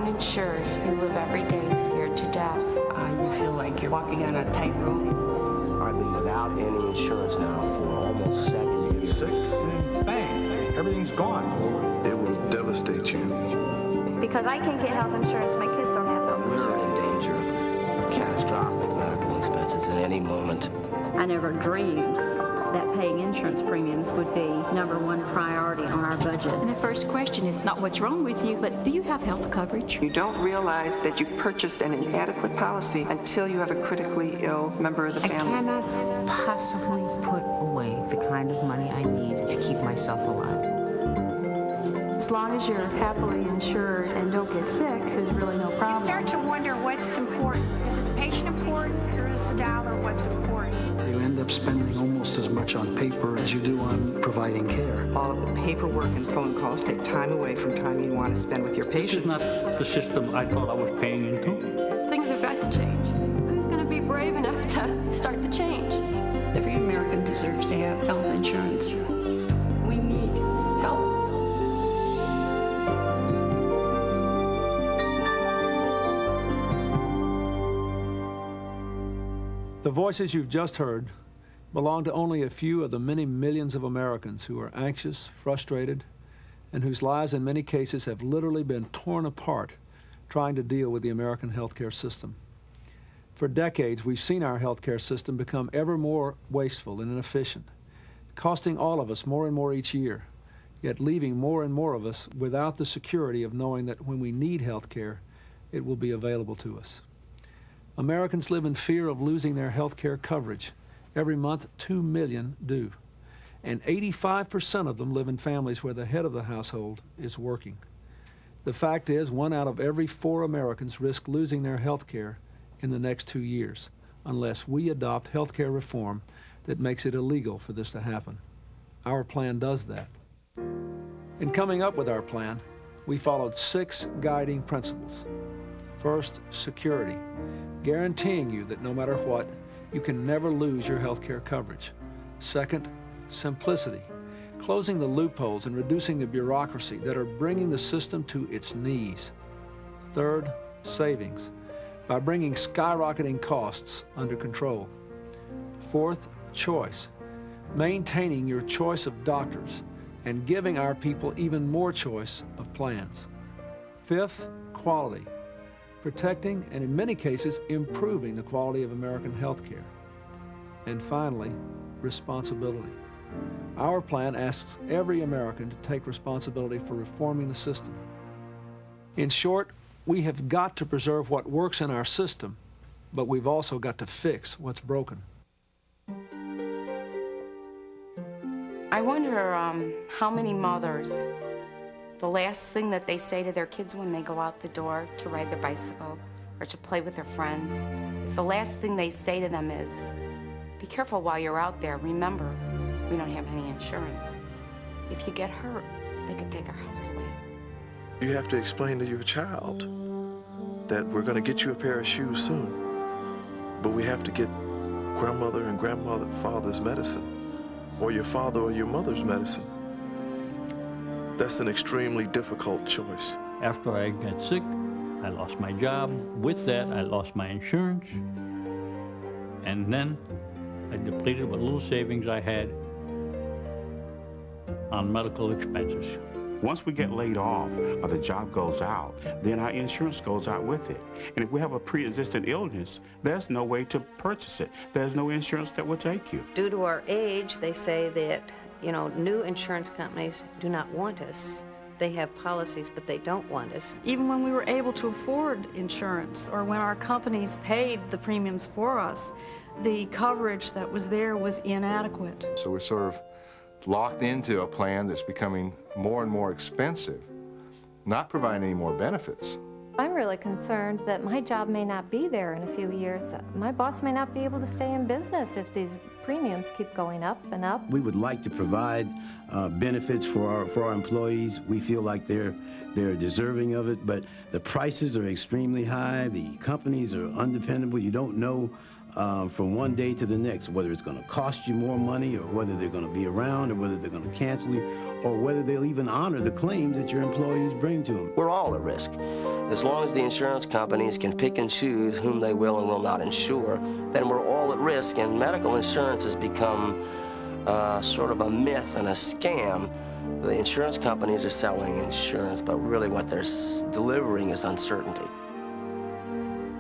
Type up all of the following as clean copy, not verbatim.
uninsured who live every day scared to death. You feel like you're walking on a tightrope. I've been without any insurance now for almost 7 years. Sick and bang, everything's gone. It will devastate you. Because I can't get health insurance, my kids don't have health We're insurance. in danger of catastrophic medical expenses at any moment. I never dreamed that paying insurance premiums would be #1 priority on our budget. And the first question is not what's wrong with you, but do you have health coverage? You don't realize that you've purchased an inadequate policy until you have a critically ill member of the family. I cannot possibly put away the kind of money I need to keep myself alive. As long as you're happily insured and don't get sick, there's really no problem. You start to wonder what's important. Is the patient important, or is the dollar what's important? You end up spending almost as much on paper as you do on providing care. All of the paperwork and phone calls take time away from time you want to spend with your patients. This is not the system I thought I was paying into. Things have got to change. Who's going to be brave enough to start the change? Every American deserves to have health insurance. We need help. The voices you've just heard belong to only a few of the many millions of Americans who are anxious, frustrated, and whose lives in many cases have literally been torn apart trying to deal with the American healthcare system. For decades, we've seen our healthcare system become ever more wasteful and inefficient, costing all of us more and more each year, yet leaving more and more of us without the security of knowing that when we need healthcare, it will be available to us. Americans live in fear of losing their health care coverage. Every month, 2 million do. And 85% of them live in families where the head of the household is working. The fact is, 1 out of every 4 Americans risk losing their health care in the next 2 years, unless we adopt health care reform that makes it illegal for this to happen. Our plan does that. In coming up with our plan, we followed 6 guiding principles. First, security, guaranteeing you that no matter what, you can never lose your health care coverage. Second, simplicity, closing the loopholes and reducing the bureaucracy that are bringing the system to its knees. Third, savings, by bringing skyrocketing costs under control. Fourth, choice, maintaining your choice of doctors and giving our people even more choice of plans. Fifth, quality, protecting and in many cases improving the quality of American health care. And finally, responsibility. Our plan asks every American to take responsibility for reforming the system. In short, we have got to preserve what works in our system, but we've also got to fix what's broken. I wonder how many mothers, the last thing that they say to their kids when they go out the door to ride their bicycle or to play with their friends, if the last thing they say to them is, be careful while you're out there, remember, we don't have any insurance. If you get hurt, they could take our house away. You have to explain to your child that we're going to get you a pair of shoes soon, but we have to get grandmother and grandfather's medicine, or your father or your mother's medicine. That's an extremely difficult choice. After I got sick, I lost my job. With that, I lost my insurance. And then I depleted what little savings I had on medical expenses. Once we get laid off or the job goes out, then our insurance goes out with it. And if we have a pre-existing illness, there's no way to purchase it. There's no insurance that will take you. Due to our age, they say that, new insurance companies do not want us. They have policies, but they don't want us. Even when we were able to afford insurance, or when our companies paid the premiums for us, the coverage that was there was inadequate. So we're sort of locked into a plan that's becoming more and more expensive, not providing any more benefits. I'm really concerned that my job may not be there in a few years. My boss may not be able to stay in business if these premiums keep going up and up. We would like to provide benefits for our employees. We feel like they're deserving of it, but the prices are extremely high. The companies are undependable. You don't know from one day to the next, whether it's going to cost you more money, or whether they're going to be around, or whether they're going to cancel you, or whether they'll even honor the claims that your employees bring to them. We're all at risk. As long as the insurance companies can pick and choose whom they will and will not insure, then we're all at risk, and medical insurance has become sort of a myth and a scam. The insurance companies are selling insurance, but really what they're delivering is uncertainty.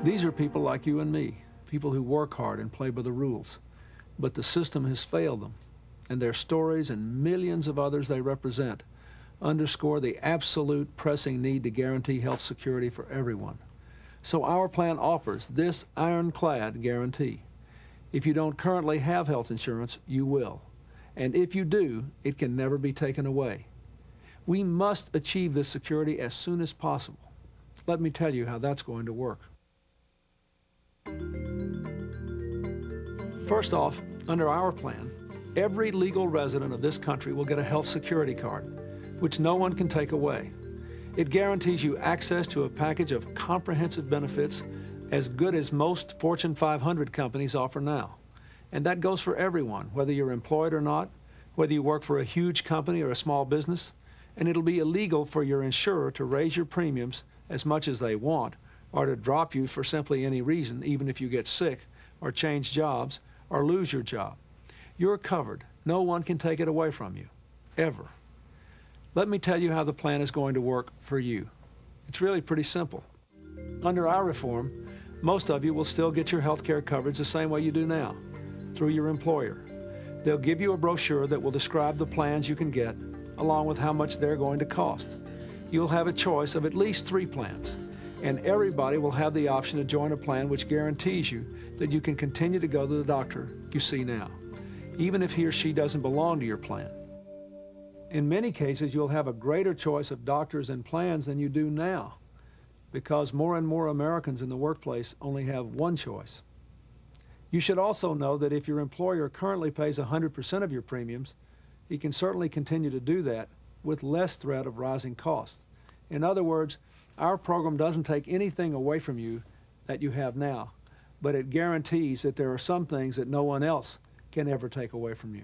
These are people like you and me, people who work hard and play by the rules. But the system has failed them, and their stories and millions of others they represent underscore the absolute pressing need to guarantee health security for everyone. So our plan offers this ironclad guarantee. If you don't currently have health insurance, you will. And if you do, it can never be taken away. We must achieve this security as soon as possible. Let me tell you how that's going to work. First off, under our plan, every legal resident of this country will get a health security card, which no one can take away. It guarantees you access to a package of comprehensive benefits as good as most Fortune 500 companies offer now. And that goes for everyone, whether you're employed or not, whether you work for a huge company or a small business, and it'll be illegal for your insurer to raise your premiums as much as they want, or to drop you for simply any reason, even if you get sick, or change jobs, or lose your job. You're covered. No one can take it away from you, ever. Let me tell you how the plan is going to work for you. It's really pretty simple. Under our reform, most of you will still get your health care coverage the same way you do now, through your employer. They'll give you a brochure that will describe the plans you can get, along with how much they're going to cost. You'll have a choice of at least 3 plans, and everybody will have the option to join a plan which guarantees you that you can continue to go to the doctor you see now, even if he or she doesn't belong to your plan. In many cases, you'll have a greater choice of doctors and plans than you do now, because more and more Americans in the workplace only have one choice. You should also know that if your employer currently pays 100% of your premiums, he can certainly continue to do that with less threat of rising costs. In other words, our program doesn't take anything away from you that you have now, but it guarantees that there are some things that no one else can ever take away from you.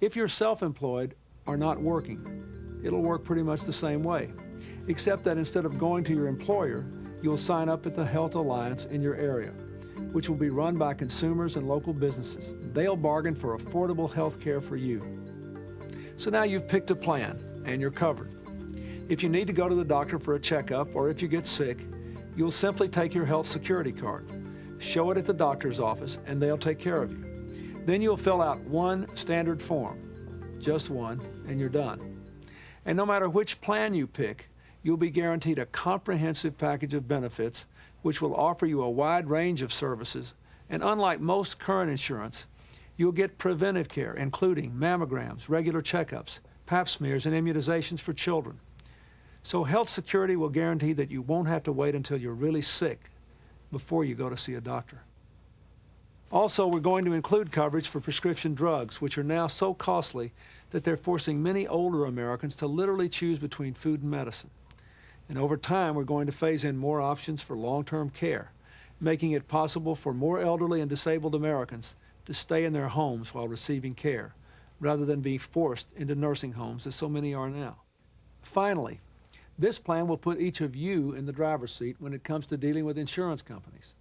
If you're self-employed or not working, it'll work pretty much the same way, except that instead of going to your employer, you'll sign up at the Health Alliance in your area, which will be run by consumers and local businesses. They'll bargain for affordable health care for you. So now you've picked a plan, and you're covered. If you need to go to the doctor for a checkup, or if you get sick, you'll simply take your health security card, show it at the doctor's office, and they'll take care of you. Then you'll fill out one standard form, just one, and you're done. And no matter which plan you pick, you'll be guaranteed a comprehensive package of benefits which will offer you a wide range of services, and unlike most current insurance, you'll get preventive care, including mammograms, regular checkups, pap smears, and immunizations for children. So health security will guarantee that you won't have to wait until you're really sick before you go to see a doctor. Also, we're going to include coverage for prescription drugs, which are now so costly that they're forcing many older Americans to literally choose between food and medicine. And over time, we're going to phase in more options for long-term care, making it possible for more elderly and disabled Americans to stay in their homes while receiving care, rather than being forced into nursing homes, as so many are now. Finally, this plan will put each of you in the driver's seat when it comes to dealing with insurance companies.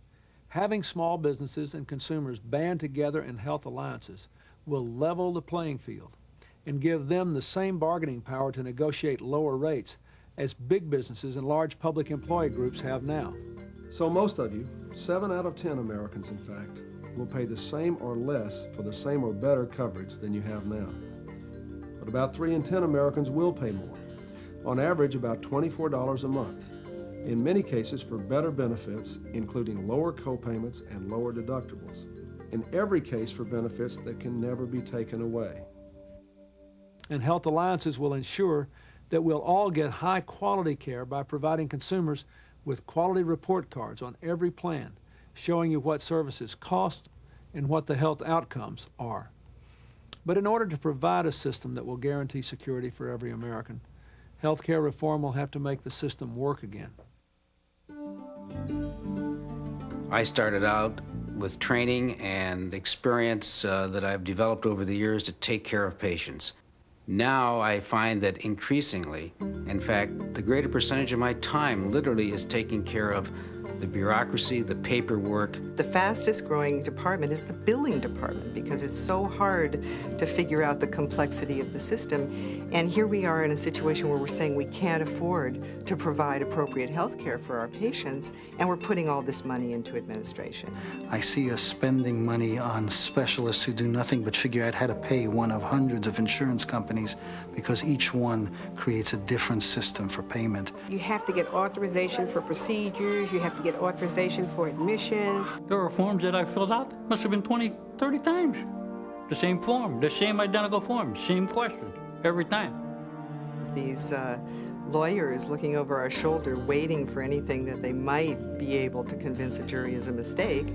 Having small businesses and consumers band together in health alliances will level the playing field and give them the same bargaining power to negotiate lower rates as big businesses and large public employee groups have now. So most of you, 7 out of 10 Americans in fact, will pay the same or less for the same or better coverage than you have now. But about 3 in 10 Americans will pay more, on average about $24 a month, in many cases for better benefits, including lower co-payments and lower deductibles, in every case for benefits that can never be taken away. And health alliances will ensure that we'll all get high-quality care by providing consumers with quality report cards on every plan, showing you what services cost and what the health outcomes are. But in order to provide a system that will guarantee security for every American, healthcare reform will have to make the system work again. I started out with training and experience that I've developed over the years to take care of patients. Now I find that increasingly, in fact, the greater percentage of my time literally is taking care of the bureaucracy, the paperwork. The fastest growing department is the billing department because it's so hard to figure out the complexity of the system. And here we are in a situation where we're saying we can't afford to provide appropriate health care for our patients, and we're putting all this money into administration. I see us spending money on specialists who do nothing but figure out how to pay one of hundreds of insurance companies because each one creates a different system for payment. You have to get authorization for procedures, you have to get authorization for admissions. There are forms that I filled out, must have been 20, 30 times. The same form, the same identical form, same question, every time. These lawyers looking over our shoulder, waiting for anything that they might be able to convince a jury is a mistake.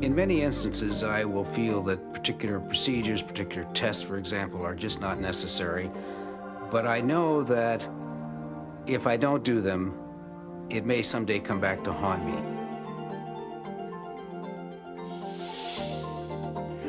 In many instances, I will feel that particular procedures, particular tests, for example, are just not necessary. But I know that if I don't do them, it may someday come back to haunt me.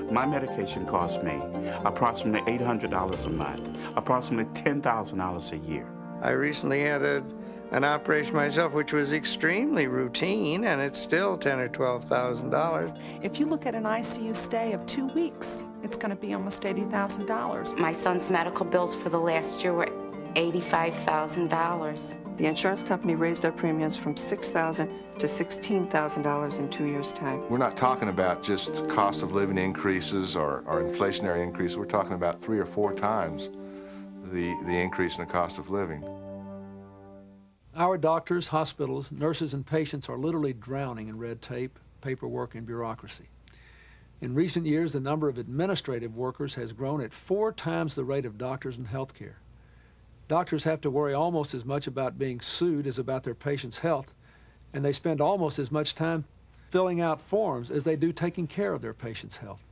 My medication costs me approximately $800 a month, approximately $10,000 a year. I recently had an operation myself, which was extremely routine, and it's still $10,000 or $12,000. If you look at an ICU stay of 2 weeks, it's going to be almost $80,000. My son's medical bills for the last year were $85,000. The insurance company raised our premiums from $6,000 to $16,000 in 2 years' time. We're not talking about just cost of living increases or inflationary increases. We're talking about 3 or 4 times the increase in the cost of living. Our doctors, hospitals, nurses, and patients are literally drowning in red tape, paperwork, and bureaucracy. In recent years, the number of administrative workers has grown at 4 times the rate of doctors in healthcare. Doctors have to worry almost as much about being sued as about their patients' health, and they spend almost as much time filling out forms as they do taking care of their patients' health.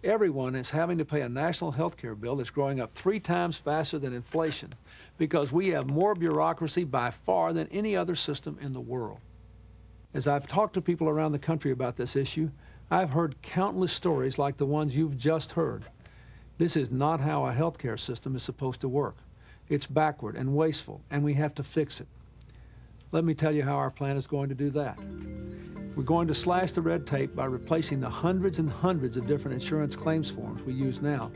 Everyone is having to pay a national health care bill that's growing up 3 times faster than inflation because we have more bureaucracy by far than any other system in the world. As I've talked to people around the country about this issue, I've heard countless stories like the ones you've just heard. This is not how a health care system is supposed to work. It's backward and wasteful, and we have to fix it. Let me tell you how our plan is going to do that. We're going to slash the red tape by replacing the hundreds and hundreds of different insurance claims forms we use now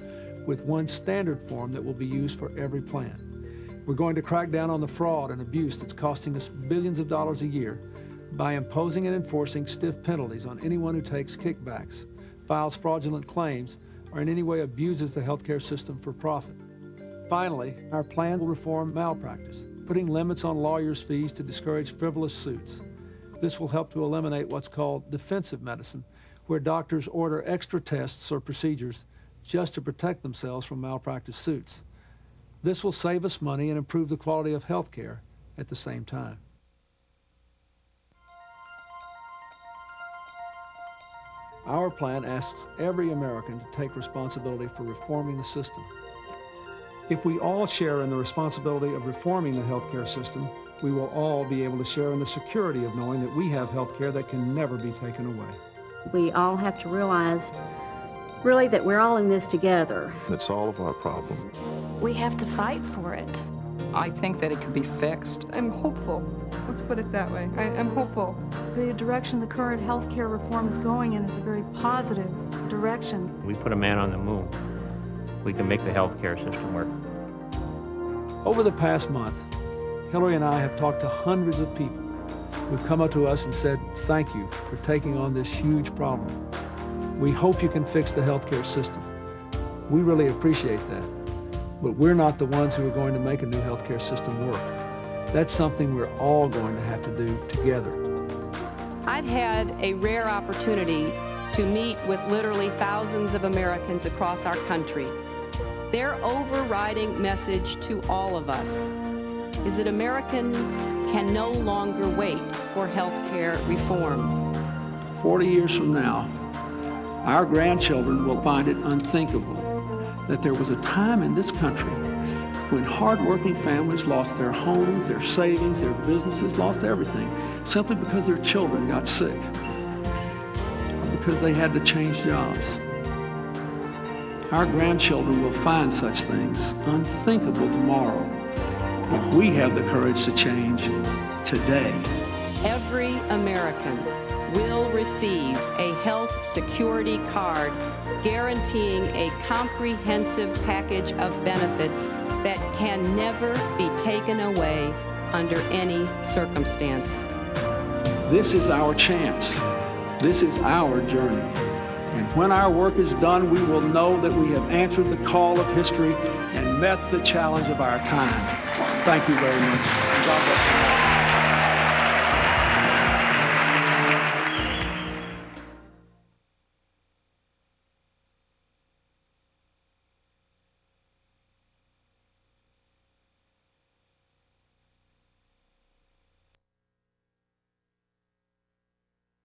with one standard form that will be used for every plan. We're going to crack down on the fraud and abuse that's costing us billions of dollars a year by imposing and enforcing stiff penalties on anyone who takes kickbacks, files fraudulent claims, or in any way abuses the healthcare system for profit. Finally, our plan will reform malpractice, putting limits on lawyers' fees to discourage frivolous suits. This will help to eliminate what's called defensive medicine, where doctors order extra tests or procedures just to protect themselves from malpractice suits. This will save us money and improve the quality of health care at the same time. Our plan asks every American to take responsibility for reforming the system. If we all share in the responsibility of reforming the healthcare system, we will all be able to share in the security of knowing that we have healthcare that can never be taken away. We all have to realize, really, that we're all in this together. It's all of our problem. We have to fight for it. I think that it can be fixed. I'm hopeful. Let's put it that way. I'm hopeful. The direction the current healthcare reform is going in is a very positive direction. We put a man on the moon. We can make the healthcare system work. Over the past month, Hillary and I have talked to hundreds of people who've come up to us and said, thank you for taking on this huge problem. We hope you can fix the healthcare system. We really appreciate that. But we're not the ones who are going to make a new healthcare system work. That's something we're all going to have to do together. I've had a rare opportunity to meet with literally thousands of Americans across our country. Their overriding message to all of us is that Americans can no longer wait for health care reform. 40 years from now, our grandchildren will find it unthinkable that there was a time in this country when hardworking families lost their homes, their savings, their businesses, lost everything, simply because their children got sick, or because they had to change jobs. Our grandchildren will find such things unthinkable tomorrow if we have the courage to change today. Every American will receive a health security card guaranteeing a comprehensive package of benefits that can never be taken away under any circumstance. This is our chance. This is our journey. And when our work is done, we will know that we have answered the call of history and met the challenge of our time. Thank you very much. God bless you.